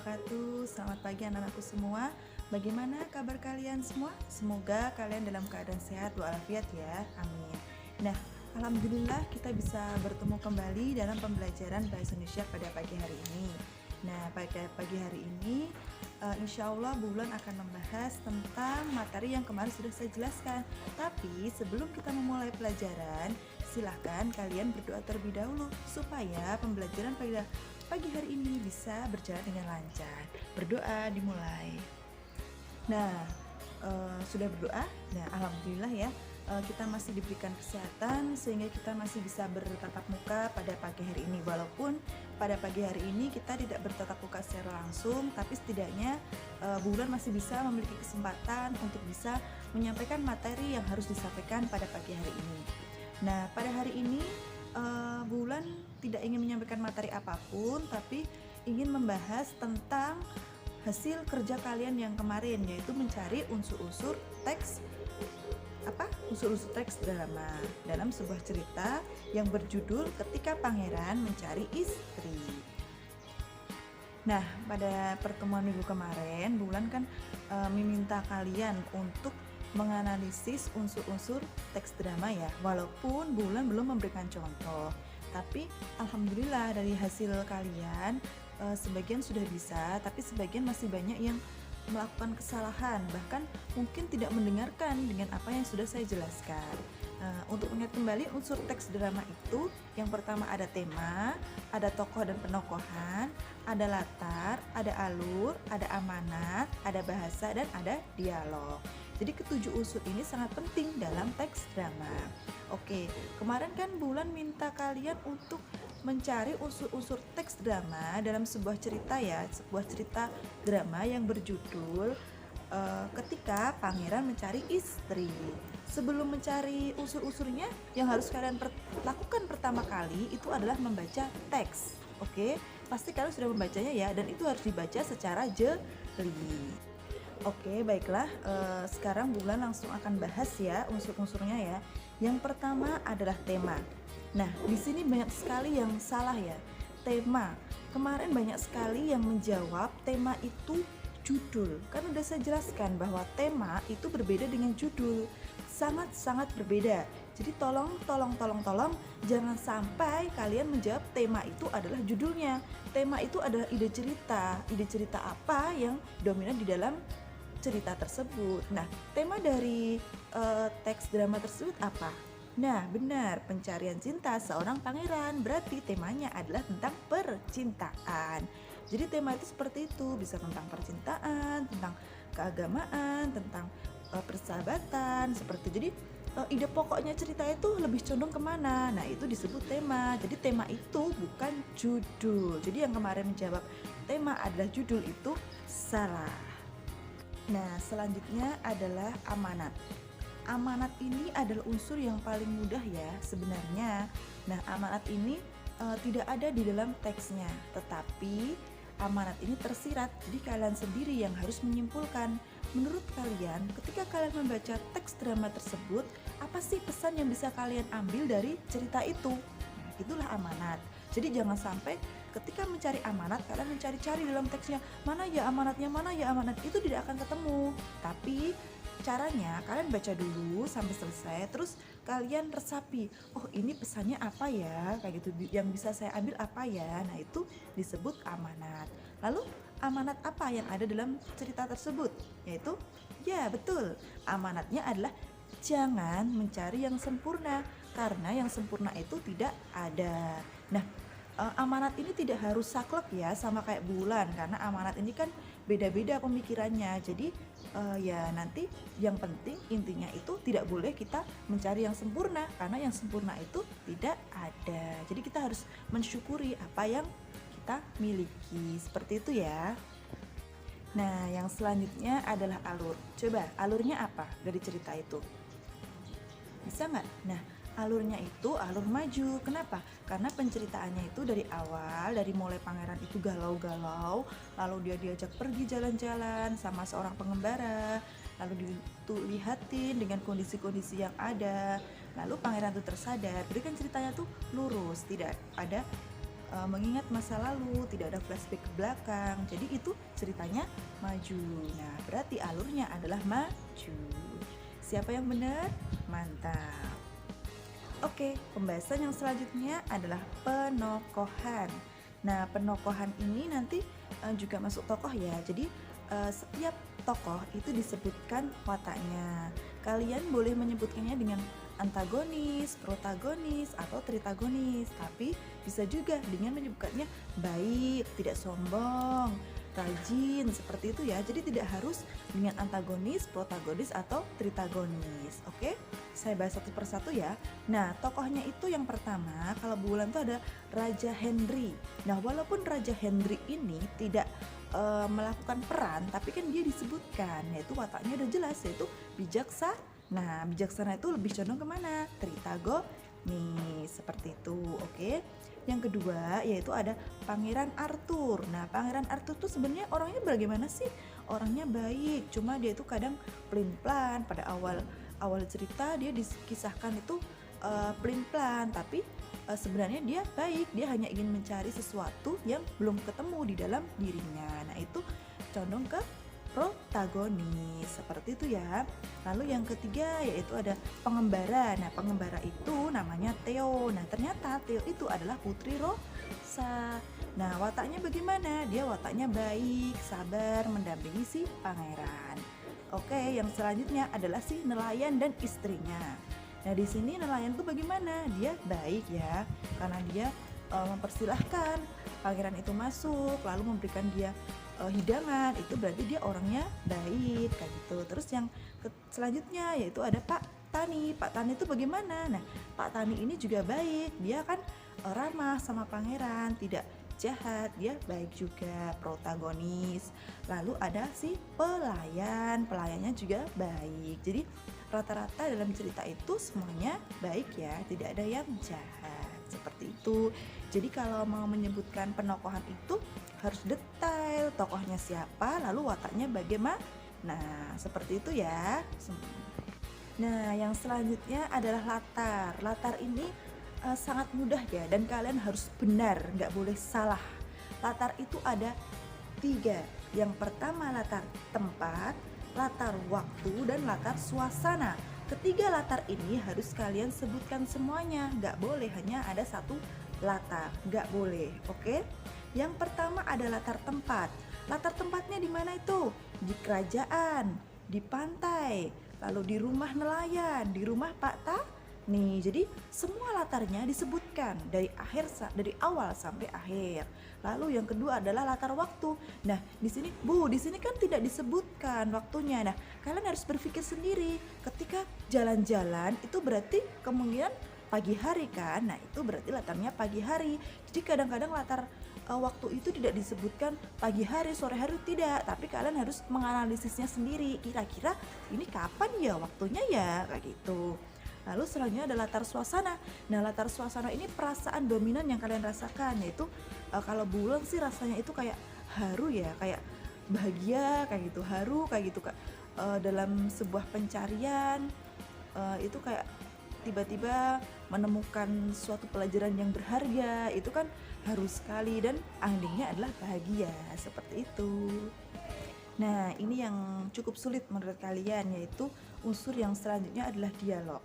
wabarakatuh. Selamat pagi anak-anakku semua. Bagaimana kabar kalian semua? Semoga kalian dalam keadaan sehat walafiat ya. Amin. Nah, alhamdulillah kita bisa bertemu kembali dalam pembelajaran Bahasa Indonesia pada pagi hari ini. Nah, pada pagi hari ini insya Allah Bulan akan membahas tentang materi yang kemarin sudah saya jelaskan. Tapi sebelum kita memulai pelajaran, silahkan kalian berdoa terlebih dahulu supaya pembelajaran pagi hari ini bisa berjalan dengan lancar. Berdoa dimulai. Nah, sudah berdoa? Nah, alhamdulillah ya, kita masih diberikan kesehatan sehingga kita masih bisa bertatap muka pada pagi hari ini. Walaupun pada pagi hari ini kita tidak bertatap muka secara langsung, tapi setidaknya Bulan masih bisa memiliki kesempatan untuk bisa menyampaikan materi yang harus disampaikan pada pagi hari ini. Nah, pada hari ini Bulan tidak ingin menyampaikan materi apapun, tapi ingin membahas tentang hasil kerja kalian yang kemarin, yaitu mencari unsur-unsur teks drama dalam sebuah cerita yang berjudul Ketika Pangeran Mencari Istri. Nah, pada pertemuan minggu kemarin, Bulan kan meminta kalian untuk menganalisis unsur-unsur teks drama ya. Walaupun Bulan belum memberikan contoh, tapi alhamdulillah dari hasil kalian sebagian sudah bisa, tapi sebagian masih banyak yang melakukan kesalahan, bahkan mungkin tidak mendengarkan dengan apa yang sudah saya jelaskan. Untuk mengingat kembali unsur teks drama itu, yang pertama ada tema, ada tokoh dan penokohan, ada latar, ada alur, ada amanat, ada bahasa, dan ada dialog. Jadi ketujuh unsur ini sangat penting dalam teks drama. Oke, kemarin kan Bulan minta kalian untuk mencari unsur-unsur teks drama dalam sebuah cerita ya, sebuah cerita drama yang berjudul Ketika Pangeran Mencari Istri. Sebelum mencari unsur-unsurnya, yang harus kalian lakukan pertama kali itu adalah membaca teks. Oke, pasti kalian sudah membacanya ya, dan itu harus dibaca secara jeli. Oke, baiklah. Sekarang Bulan langsung akan bahas ya unsur-unsurnya ya. Yang pertama adalah tema. Nah, di sini banyak sekali yang salah ya. Tema. Kemarin banyak sekali yang menjawab tema itu judul. Kan udah saya jelaskan bahwa tema itu berbeda dengan judul. Sangat-sangat berbeda. Jadi tolong jangan sampai kalian menjawab tema itu adalah judulnya. Tema itu adalah ide cerita. Ide cerita apa yang dominan di dalam cerita tersebut. Nah, tema dari teks drama tersebut apa? Nah, benar, pencarian cinta seorang pangeran. Berarti temanya adalah tentang percintaan. Jadi tema itu seperti itu, bisa tentang percintaan, tentang keagamaan, tentang persahabatan, seperti itu. Jadi ide pokoknya cerita itu lebih condong kemana? Nah, itu disebut tema. Jadi tema itu bukan judul. Jadi yang kemarin menjawab tema adalah judul itu salah. Nah, selanjutnya adalah amanat. Amanat ini adalah unsur yang paling mudah ya sebenarnya. Nah, amanat ini tidak ada di dalam teksnya, tetapi amanat ini tersirat. Jadi kalian sendiri yang harus menyimpulkan. Menurut kalian, ketika kalian membaca teks drama tersebut, apa sih pesan yang bisa kalian ambil dari cerita itu? Nah, itulah amanat. Jadi jangan sampai ketika mencari amanat, kalian mencari-cari dalam teksnya, mana ya amanat, itu tidak akan ketemu. Tapi caranya kalian baca dulu sampai selesai, terus kalian resapi, oh ini pesannya apa ya, kayak gitu, yang bisa saya ambil apa ya. Nah, itu disebut amanat. Lalu amanat apa yang ada dalam cerita tersebut? Yaitu, ya betul, amanatnya adalah jangan mencari yang sempurna, karena yang sempurna itu tidak ada. Nah, amanat ini tidak harus saklek ya sama kayak Bulan, karena amanat ini kan beda-beda pemikirannya. Jadi ya nanti yang penting intinya itu tidak boleh kita mencari yang sempurna, karena yang sempurna itu tidak ada. Jadi kita harus mensyukuri apa yang kita miliki, seperti itu ya. Nah, yang selanjutnya adalah alur. Coba alurnya apa dari cerita itu? Bisa nggak? Nah, alurnya itu alur maju. Kenapa? Karena penceritaannya itu dari awal, dari mulai pangeran itu galau-galau, lalu dia diajak pergi jalan-jalan sama seorang pengembara, lalu dilihatin dengan kondisi-kondisi yang ada, lalu pangeran itu tersadar. Jadi kan ceritanya tuh lurus, tidak ada mengingat masa lalu, tidak ada flashback ke belakang. Jadi itu ceritanya maju. Nah, berarti alurnya adalah maju. Siapa yang benar? Mantap. Oke, pembahasan yang selanjutnya adalah penokohan. Nah, penokohan ini nanti juga masuk tokoh ya. Jadi setiap tokoh itu disebutkan wataknya. Kalian boleh menyebutkannya dengan antagonis, protagonis, atau tritagonis. Tapi bisa juga dengan menyebutkannya baik, tidak sombong, rajin, seperti itu ya. Jadi tidak harus dengan antagonis, protagonis, atau tritagonis. Oke, saya bahas satu persatu ya. Nah, tokohnya itu yang pertama, kalau Bulan itu ada Raja Henry. Nah, walaupun Raja Henry ini tidak melakukan peran, tapi kan dia disebutkan, yaitu wataknya udah jelas, yaitu bijaksana. Nah, bijaksana itu lebih condong kemana? Tritagonis, seperti itu. Oke. Yang kedua yaitu ada Pangeran Arthur. Nah, Pangeran Arthur tuh sebenarnya orangnya bagaimana sih? Orangnya baik, cuma dia itu kadang pelin-pelan. Pada awal cerita dia dikisahkan itu pelin-pelan, tapi sebenarnya dia baik. Dia hanya ingin mencari sesuatu yang belum ketemu di dalam dirinya. Nah, itu condong ke protagonis, seperti itu ya. Lalu yang ketiga yaitu ada pengembara. Nah, pengembara itu namanya Theo. Nah, ternyata Theo itu adalah putri Rosa. Nah, wataknya bagaimana? Dia wataknya baik, sabar, mendampingi si pangeran. Oke, yang selanjutnya adalah si nelayan dan istrinya. Nah, di sini nelayan tuh bagaimana? Dia baik ya, karena dia mempersilahkan pangeran itu masuk, lalu memberikan dia hidangan. Itu berarti dia orangnya baik kayak gitu. Terus yang selanjutnya yaitu ada Pak Tani. Pak Tani itu bagaimana? Nah, Pak Tani ini juga baik. Dia kan ramah sama pangeran, tidak jahat, dia baik juga, protagonis. Lalu ada si pelayan, pelayannya juga baik. Jadi rata-rata dalam cerita itu semuanya baik ya, tidak ada yang jahat, seperti itu. Jadi kalau mau menyebutkan penokohan itu harus detail, tokohnya siapa, lalu wataknya bagaimana. Nah, seperti itu ya. Nah, yang selanjutnya adalah latar. Latar ini sangat mudah ya, dan kalian harus benar, nggak boleh salah. Latar itu ada 3. Yang pertama latar tempat, latar waktu, dan latar suasana. Ketiga latar ini harus kalian sebutkan semuanya, nggak boleh hanya ada satu latar, nggak boleh. Oke? Yang pertama ada latar tempat. Latar tempatnya di mana itu? Di kerajaan, di pantai, lalu di rumah nelayan, di rumah Pak Tani. Jadi semua latarnya disebutkan dari awal sampai akhir. Lalu yang kedua adalah latar waktu. Nah, di sini kan tidak disebutkan waktunya. Nah, kalian harus berpikir sendiri. Ketika jalan-jalan itu berarti kemungkinan pagi hari kan. Nah, itu berarti latarnya pagi hari. Jadi kadang-kadang latar waktu itu tidak disebutkan pagi hari, sore hari, tidak. Tapi kalian harus menganalisisnya sendiri. Kira-kira ini kapan ya waktunya ya, kayak gitu. Lalu selanjutnya ada latar suasana. Nah, latar suasana ini perasaan dominan yang kalian rasakan, yaitu kalau Bulan sih rasanya itu kayak haru ya, kayak bahagia kayak gitu, haru kayak gitu Kak. Dalam sebuah pencarian itu kayak tiba-tiba menemukan suatu pelajaran yang berharga, itu kan haru sekali, dan endingnya adalah bahagia, seperti itu. Nah, ini yang cukup sulit menurut kalian, yaitu unsur yang selanjutnya adalah dialog.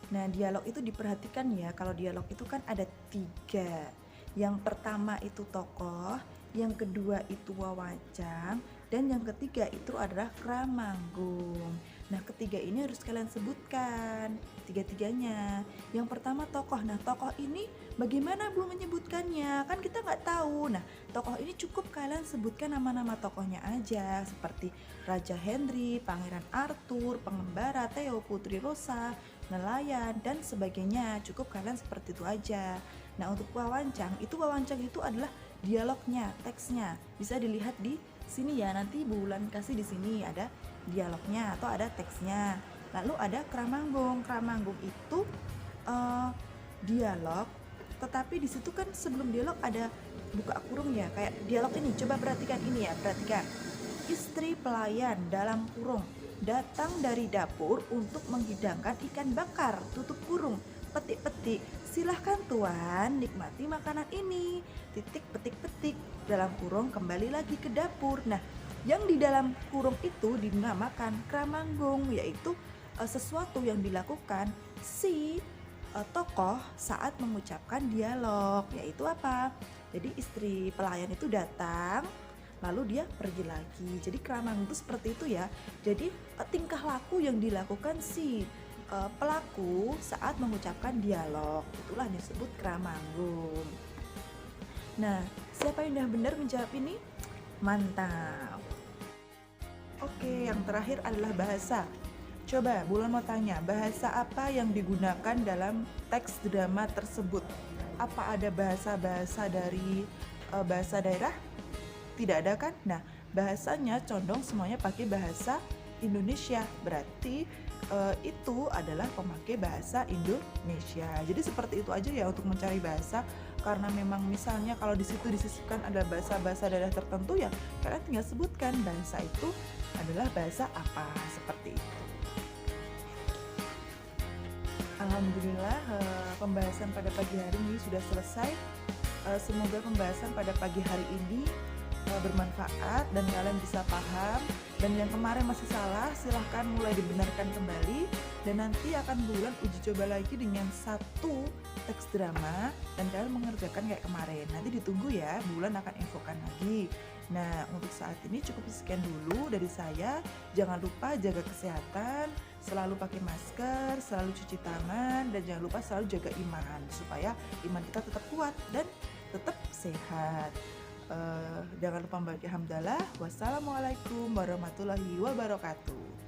Nah, dialog itu diperhatikan ya, kalau dialog itu kan ada 3. Yang pertama itu tokoh, yang kedua itu wawancang, dan yang ketiga itu adalah kramanggung. Nah, ketiga ini harus kalian sebutkan, 3-tiganya. Yang pertama tokoh. Nah, tokoh ini bagaimana Bu menyebutkannya? Kan kita nggak tahu. Nah, tokoh ini cukup kalian sebutkan nama-nama tokohnya aja, seperti Raja Henry, Pangeran Arthur, pengembara Theo, Putri Rosa, nelayan, dan sebagainya. Cukup kalian seperti itu aja. Nah, untuk wawancang itu adalah dialognya, teksnya. Bisa dilihat di sini ya, nanti Bulan kasih di sini ada dialognya atau ada teksnya. Lalu ada kramanggung. Kramanggung itu dialog, tetapi di situ kan sebelum dialog ada buka kurung ya, kayak dialog ini. Coba perhatikan ini ya, perhatikan. Istri pelayan dalam kurung datang dari dapur untuk menghidangkan ikan bakar, tutup kurung. Petik-petik, si Silahkan tuan, nikmati makanan ini. Titik petik petik. Dalam kurung kembali lagi ke dapur. Nah, yang di dalam kurung itu dinamakan kramanggung, yaitu sesuatu yang dilakukan si tokoh saat mengucapkan dialog, yaitu apa? Jadi istri pelayan itu datang, lalu dia pergi lagi. Jadi kramanggung itu seperti itu ya. Jadi tingkah laku yang dilakukan si pelaku saat mengucapkan dialog, itulah disebut kramanggung. Nah, siapa yang sudah benar menjawab ini? Mantap. Oke, yang terakhir adalah bahasa. Coba Bulan mau tanya, bahasa apa yang digunakan dalam teks drama tersebut? Apa ada bahasa-bahasa dari bahasa daerah? Tidak ada kan? Nah, bahasanya condong semuanya pakai bahasa Indonesia. Berarti itu adalah pemakai bahasa Indonesia. Jadi seperti itu aja ya untuk mencari bahasa. Karena memang misalnya kalau di situ disisipkan ada bahasa-bahasa daerah tertentu, ya kalian tinggal sebutkan bahasa itu adalah bahasa apa, seperti itu. Alhamdulillah pembahasan pada pagi hari ini sudah selesai. Semoga pembahasan pada pagi hari ini bermanfaat dan kalian bisa paham. Dan yang kemarin masih salah, silahkan mulai dibenarkan kembali. Dan nanti akan Bulan uji coba lagi dengan satu teks drama dan kalian mengerjakan kayak kemarin. Nanti ditunggu ya, Bulan akan infokan lagi. Nah, untuk saat ini cukup sekian dulu dari saya. Jangan lupa jaga kesehatan, selalu pakai masker, selalu cuci tangan, dan jangan lupa selalu jaga iman supaya iman kita tetap kuat dan tetap sehat. Jangan lupa membaca hamdalah. Wassalamualaikum warahmatullahi wabarakatuh.